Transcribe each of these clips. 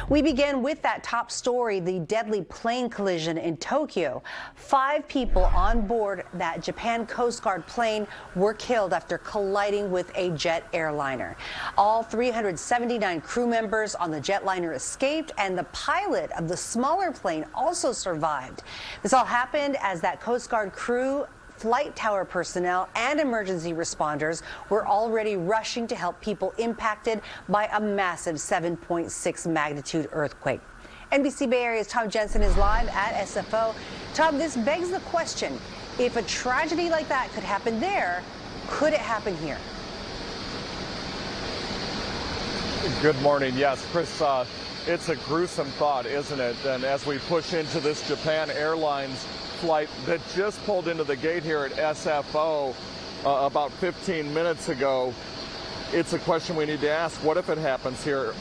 We begin with that top story, the deadly plane collision in Tokyo. 5 people on board that Japan Coast Guard plane were killed after colliding with a jet airliner. All 379 crew members on the jetliner escaped, and the pilot of the smaller plane also survived. This all happened as that Coast Guard crew, flight tower personnel, and emergency responders were already rushing to help people impacted by a massive 7.6 magnitude earthquake. NBC Bay Area's Thom Jensen is live at SFO. Thom, this begs the question, if a tragedy like that could happen there, could it happen here? Good morning. Yes, Chris, it's a gruesome thought, isn't it? And as we push into this Japan Airlines flight that just pulled into the gate here at SFO about 15 minutes ago, it's a question we need to ask. What if it happens here?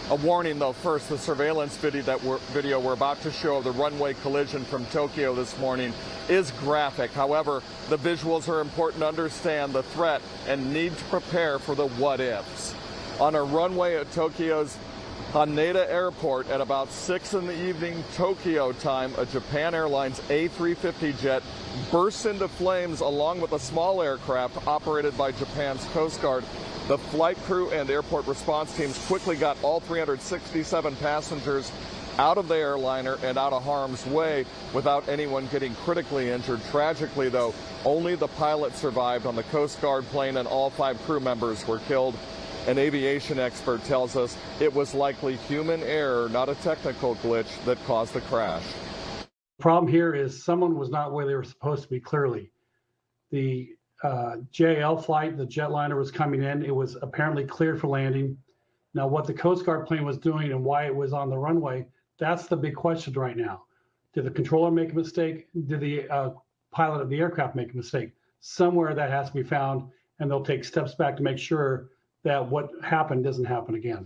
A warning, though, first, the surveillance video we're about to show of the runway collision from Tokyo this morning is graphic. However, the visuals are important to understand the threat and need to prepare for the what-ifs. On a runway at Tokyo's Haneda Airport at about 6 in the evening Tokyo time, a Japan Airlines A350 jet bursts into flames along with a small aircraft operated by Japan's Coast Guard. The flight crew and airport response teams quickly got all 367 passengers out of the airliner and out of harm's way without anyone getting critically injured. Tragically, though, only the pilot survived on the Coast Guard plane, and all 5 crew members were killed. An aviation expert tells us it was likely human error, not a technical glitch, that caused the crash. The problem here is someone was not where they were supposed to be, clearly. The JL flight, the jetliner, was coming in. It was apparently cleared for landing. Now, what the Coast Guard plane was doing and why it was on the runway, that's the big question right now. Did the controller make a mistake? Did the pilot of the aircraft make a mistake? Somewhere that has to be found, and they'll take steps back to make sure that what happened doesn't happen again.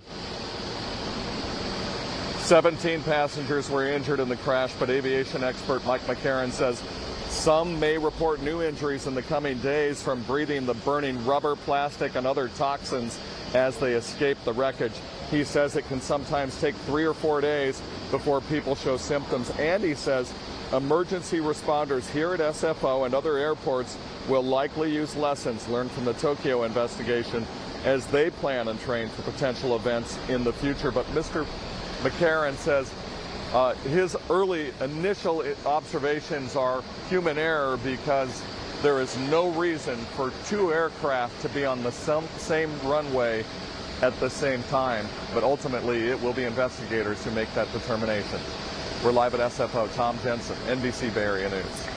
17 passengers were injured in the crash, but aviation expert Mike McCarron says some may report new injuries in the coming days from breathing the burning rubber, plastic, and other toxins as they escape the wreckage. He says it can sometimes take 3 or 4 days before people show symptoms, and he says emergency responders here at SFO and other airports will likely use lessons learned from the Tokyo investigation as they plan and train for potential events in the future. But Mr. McCarron says his early initial observations are human error because there is no reason for 2 aircraft to be on the same runway at the same time. But ultimately, it will be investigators who make that determination. We're live at SFO. Thom Jensen, NBC Bay Area News.